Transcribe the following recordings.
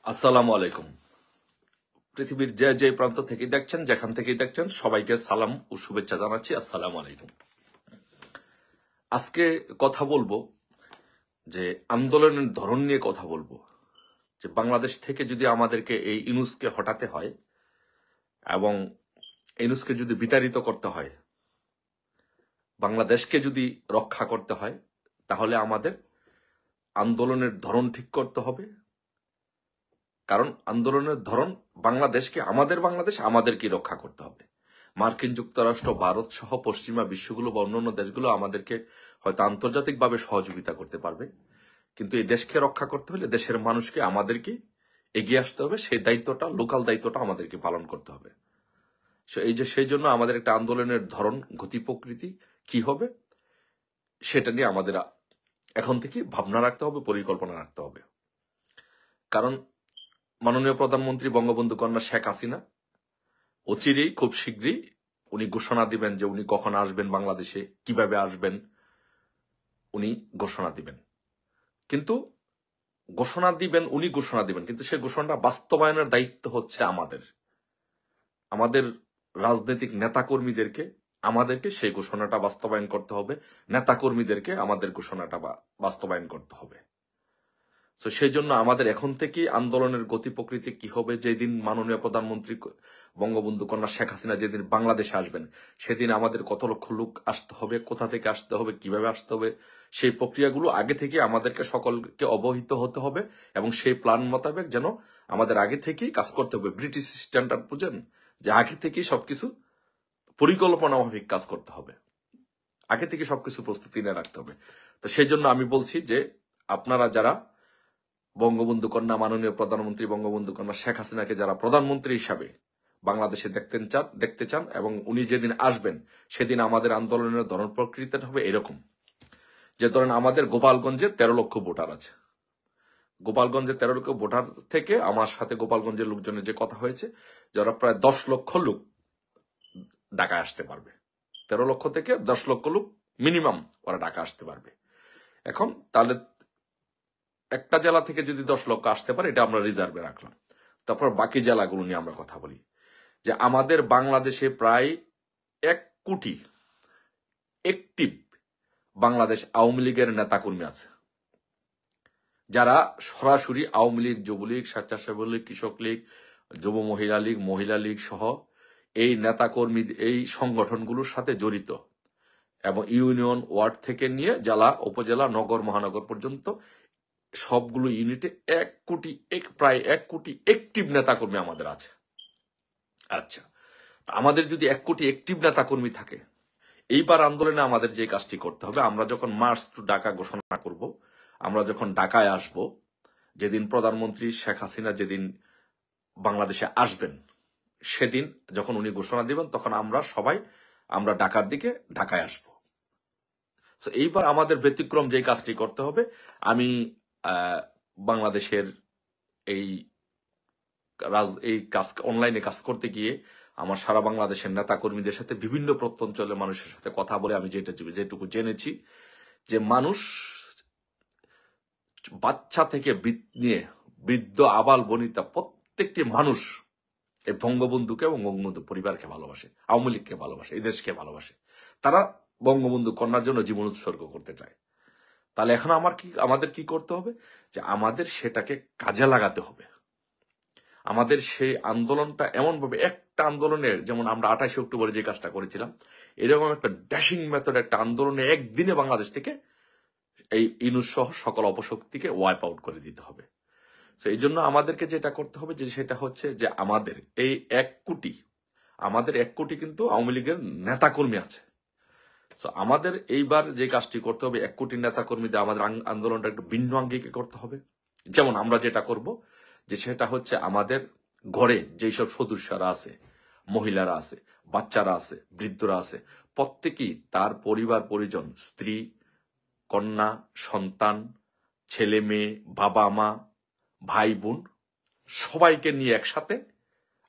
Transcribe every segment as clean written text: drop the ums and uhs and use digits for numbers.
আসসালামু আলাইকুম। পৃথিবীর যে যে প্রান্ত থেকে দেখছেন, যেখান থেকেই দেখছেন, সবাইকে সালাম ও শুভেচ্ছা জানাচ্ছি। আসসালামু আলাইকুম। আজকে কথা বলবো যে আন্দোলনের ধরন নিয়ে কথা বলবো। যে বাংলাদেশ থেকে যদি আমাদেরকে এই ইনুসকে হটাতে হয় এবং ইনুসকে যদি বিতাড়িত করতে হয়, বাংলাদেশকে যদি রক্ষা করতে হয়, তাহলে আমাদের আন্দোলনের ধরন ঠিক করতে হবে। কারণ আন্দোলনের ধরন বাংলাদেশকে, বাংলাদেশ আমাদেরকে রক্ষা করতে হবে। মার্কিন যুক্তরাষ্ট্র, ভারত সহ পশ্চিমা বিশ্বগুলো বা অন্যান্য দেশগুলো আমাদেরকে হয়তো আন্তর্জাতিকভাবে সহযোগিতা করতে পারবে, কিন্তু এই দেশকে রক্ষা করতে হলে দেশের মানুষকে, আমাদেরকে এগিয়ে আসতে হবে। সেই দায়িত্বটা, লোকাল দায়িত্বটা আমাদেরকে পালন করতে হবে। সেই জন্য আমাদের একটা আন্দোলনের ধরন, গতি প্রকৃতি কি হবে সেটা নিয়ে আমাদের এখন থেকে ভাবনা রাখতে হবে, পরিকল্পনা রাখতে হবে। কারণ মাননীয় প্রধানমন্ত্রী বঙ্গবন্ধু কন্যা শেখ হাসিনা অচিরেই, খুব শীঘ্রই উনি ঘোষণা দিবেন যে উনি কখন আসবেন বাংলাদেশে, কিভাবে আসবেন, উনি ঘোষণা দিবেন। কিন্তু উনি ঘোষণা দিবেন, কিন্তু সেই ঘোষণাটা বাস্তবায়নের দায়িত্ব হচ্ছে আমাদের রাজনৈতিক নেতাকর্মীদেরকে। আমাদেরকে সেই ঘোষণাটা বাস্তবায়ন করতে হবে, নেতাকর্মীদেরকে আমাদের ঘোষণাটা বাস্তবায়ন করতে হবে। তো সেই জন্য আমাদের এখন থেকেই আন্দোলনের গতি প্রকৃতি কি হবে। যেদিন মাননীয় প্রধানমন্ত্রী বঙ্গবন্ধু কন্যা শেখ হাসিনা যেদিন বাংলাদেশে আসবেন, সেদিন আমাদের কত লক্ষ লোক আসতে হবে, কোথা থেকে আসতে হবে, কিভাবে আসতে হবে, সেই প্রক্রিয়াগুলো আগে থেকে আমাদেরকে সকলকে অবহিত হতে হবে। এবং সেই প্ল্যান মোতাবেক যেন আমাদের আগে থেকেই কাজ করতে হবে। ব্রিটিশ স্ট্যান্ডার্ড বুঝেন, যে আগে থেকেই সবকিছু পরিকল্পনা মাফিক কাজ করতে হবে, আগে থেকে সবকিছু প্রস্তুতি নিয়ে রাখতে হবে। তো সেই জন্য আমি বলছি যে আপনারা যারা বঙ্গবন্ধু কন্যা, মাননীয় প্রধানমন্ত্রী বঙ্গবন্ধু কন্যা শেখ হাসিনাকে যারা প্রধানমন্ত্রী হিসাবে বাংলাদেশে দেখতে চান এবং উনি যেদিন আসবেন সেদিন আমাদের আন্দোলনের ধরন প্রকৃতিটা হবে এরকম যে, ধরেন আমাদের গোপালগঞ্জে 13 লক্ষ ভোটার আছে। গোপালগঞ্জে 13 লক্ষ ভোটার থেকে আমার সাথে গোপালগঞ্জের লোকজনের যে কথা হয়েছে, যারা প্রায় 10 লক্ষ লোক ঢাকায় আসতে পারবে। 13 লক্ষ থেকে 10 লক্ষ লোক মিনিমাম ওরা ঢাকা আসতে পারবে। এখন তাহলে একটা জেলা থেকে যদি 10 লক্ষ আসতে পারে, এটা আমরা রিজার্ভে রাখলাম। তারপর বাকি জেলাগুলো নিয়ে আমরা কথা বলি। যে আমাদের বাংলাদেশে প্রায় 1 কোটি অ্যাক্টিভ বাংলাদেশ আওয়ামী লীগের নেতাকর্মী আছে, যারা সরাসরি আওয়ামী লীগ, যুবলীগ, স্বেচ্ছাসেবক লীগ, কৃষক লীগ, যুব মহিলা লীগ সহ এই নেতাকর্মী, এই সংগঠনগুলোর সাথে জড়িত। এবং ইউনিয়ন, ওয়ার্ড থেকে নিয়ে জেলা, উপজেলা, নগর, মহানগর পর্যন্ত সবগুলো ইউনিটে প্রায় 1 কোটি অ্যাক্টিভ নেতাকর্মী আমাদের আছে। আচ্ছা, আমাদের যদি 1 কোটি অ্যাক্টিভ নেতাকর্মী থাকে, এইবার আন্দোলনে আমাদের যে কাজটি করতে হবে, আমরা যখন মার্চ টু ঢাকা ঘোষণা করব, আমরা যখন ঢাকায় আসব, যেদিন প্রধানমন্ত্রী শেখ হাসিনা যেদিন বাংলাদেশে আসবেন, সেদিন যখন উনি ঘোষণা দিবেন, তখন আমরা ঢাকায় আসব। তো এইবার আমাদের ব্যতিক্রম যে কাজটি করতে হবে, আমি বাংলাদেশের এই কাজ, অনলাইনে কাজ করতে গিয়ে আমার সারা বাংলাদেশের নেতাকর্মীদের সাথে, বিভিন্ন প্রত্যঞ্চলের মানুষের সাথে কথা বলে আমি যেটুকু জেনেছি, যে মানুষ বাচ্চা থেকে নিয়ে বৃদ্ধ, আবাল বনিতা, প্রত্যেকটি মানুষ এই বঙ্গবন্ধুকে এবং বঙ্গবন্ধু পরিবারকে ভালোবাসে, আওয়ামী লীগকে ভালোবাসে, এই দেশকে ভালোবাসে। তারা বঙ্গবন্ধু কন্যার জন্য জীবন উৎসর্গ করতে চায়। তাহলে এখন আমাদের কি করতে হবে, যে আমাদের সেটাকে কাজে লাগাতে হবে। আমাদের সেই আন্দোলনটা এমনভাবে, একটা আন্দোলনের, যেমন আমরা 28 অক্টোবরে যে কাজটা করেছিলাম, এরকম একটা ড্যাশিং মেথড, একটা আন্দোলনে একদিনে বাংলাদেশ থেকে এই ইনুস সহ সকল অপশক্তিকে ওয়াইপ আউট করে দিতে হবে। তো এই জন্য আমাদেরকে যেটা করতে হবে, যে সেটা হচ্ছে যে আমাদের এই 1 কোটি কিন্তু আওয়ামী লীগের নেতাকর্মী আছে। তো আমাদের এইবার যে কাজটি করতে হবে, 1 কোটি নেতাকর্মীদের আমাদের আন্দোলনটা একটু ভিন্ন আঙ্গিকে করতে হবে। যেমন আমরা যেটা করব, যে সেটা হচ্ছে আমাদের ঘরে যেই সব সদস্যরা আছে, মহিলারা আছে, বাচ্চারা আছে, বৃদ্ধরা আছে, প্রত্যেকেই তার পরিবার পরিজন, স্ত্রী, কন্যা, সন্তান, ছেলে মেয়ে, বাবা মা, ভাই বোন, সবাইকে নিয়ে একসাথে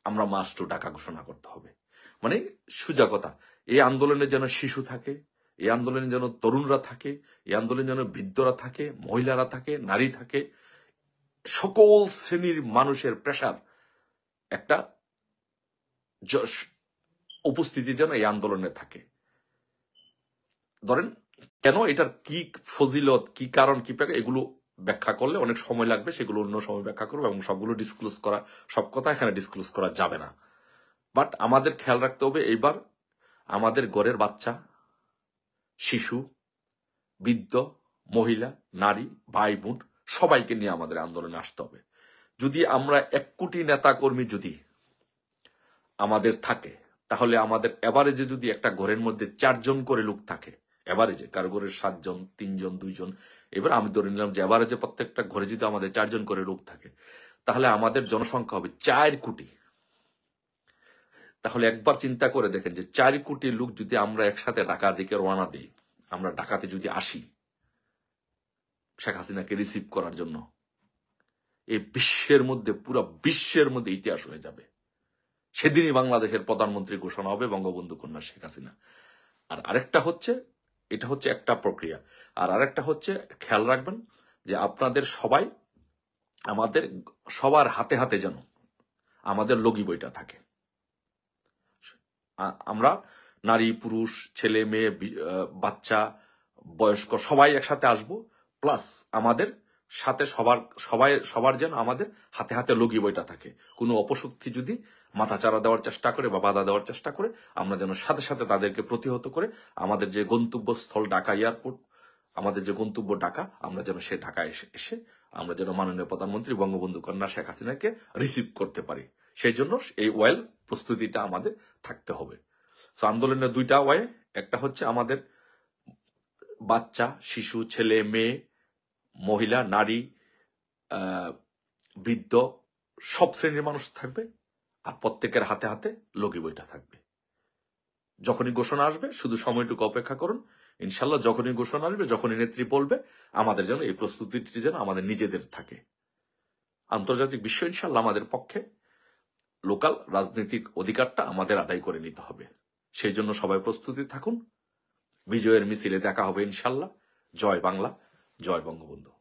আমরা মার্চ টু ঢাকা ঘোষণা করতে হবে। মানে সোজা কথা, এই আন্দোলনে যেন শিশু থাকে, এই আন্দোলনে যেন তরুণরা থাকে, এই আন্দোলনে যেন বৃদ্ধরা থাকে, মহিলারা থাকে, নারী থাকে, সকল শ্রেণীর মানুষের প্রেসার একটা উপস্থিতি যেন এই আন্দোলনে থাকে। ধরেন কেন এটার কি ফজিলত, কি কারণ, কি এগুলো ব্যাখ্যা করলে অনেক সময় লাগবে, সেগুলো অন্য সময় ব্যাখ্যা করবো এবং সবগুলো ডিসক্লোজ করা, সব কথা এখানে ডিসক্লোজ করা যাবে না। বাট আমাদের খেয়াল রাখতে হবে এইবার আমাদের ঘরের বাচ্চা, শিশু, বৃদ্ধ, মহিলা, নারী, ভাই বোন সবাইকে নিয়ে আমাদের আন্দোলনে আসতে হবে। যদি আমরা 1 কোটি নেতা কর্মী যদি আমাদের থাকে, তাহলে আমাদের এভারেজে যদি একটা ঘরের মধ্যে 4 জন করে লোক থাকে, এভারেজে কারো ঘরের 7 জন, 3 জন, 2 জন, এবার আমি ধরে নিলাম যে এভারেজে প্রত্যেকটা ঘরে যদি আমাদের 4 জন করে লোক থাকে, তাহলে আমাদের জনসংখ্যা হবে 4 কোটি। তাহলে একবার চিন্তা করে দেখেন যে 4 কোটি লোক যদি আমরা একসাথে ঢাকার দিকে রওনা দিই, আমরা ঢাকাতে যদি আসি শেখ হাসিনাকে রিসিভ করার জন্য, এই বিশ্বের মধ্যে, পুরো বিশ্বের মধ্যে ইতিহাস হয়ে যাবে। সেদিনই বাংলাদেশের প্রধানমন্ত্রী ঘোষণা হবে বঙ্গবন্ধু কন্যা শেখ হাসিনা। আর আরেকটা হচ্ছে, এটা হচ্ছে একটা প্রক্রিয়া, আর আরেকটা হচ্ছে খেয়াল রাখবেন যে আপনাদের সবাই, আমাদের সবার হাতে হাতে যেন আমাদের লগি বইটা থাকে। আমরা নারী, পুরুষ, ছেলে, মেয়ে, বাচ্চা, বয়স্ক সবাই একসাথে আসব, প্লাস আমাদের সাথে সবার যেন আমাদের হাতে হাতে লগি বইটা থাকে। কোনো অপশক্তি যদি মাথাচাড়া দেওয়ার চেষ্টা করে বা বাধা দেওয়ার চেষ্টা করে, আমরা যেন সাথে সাথে তাদেরকে প্রতিহত করে আমাদের যে গন্তব্যস্থল ঢাকা এয়ারপোর্ট, আমাদের যে গন্তব্য ঢাকা, আমরা যেন সে ঢাকায় এসে আমরা যেন মাননীয় প্রধানমন্ত্রী বঙ্গবন্ধু কন্যা শেখ হাসিনাকে রিসিভ করতে পারি। সেই জন্য এই ওয়েল প্রস্তুতিটা আমাদের থাকতে হবে। সো আন্দোলনের 2টা ওয়ে, একটা হচ্ছে আমাদের বাচ্চা, শিশু, ছেলে, মেয়ে, মহিলা, নারী, বৃদ্ধ সব শ্রেণীর মানুষ থাকবে, আর প্রত্যেকের হাতে হাতে লগি বইটা থাকবে। যখনই ঘোষণা আসবে শুধু সময়টুকু অপেক্ষা করুন, ইনশাল্লাহ যখনই ঘোষণা আসবে, যখনই নেত্রী বলবে, আমাদের যেন এই প্রস্তুতিটি যেন আমাদের নিজেদের থাকে। আন্তর্জাতিক বিশ্ব ইনশাল্লাহ আমাদের পক্ষে, লোকাল রাজনৈতিক অধিকারটা আমাদের আদায় করে নিতে হবে। সেই জন্য সবাই প্রস্তুতি থাকুন। বিজয়ের মিছিলে দেখা হবে ইনশাল্লাহ। জয় বাংলা, জয় বঙ্গবন্ধু।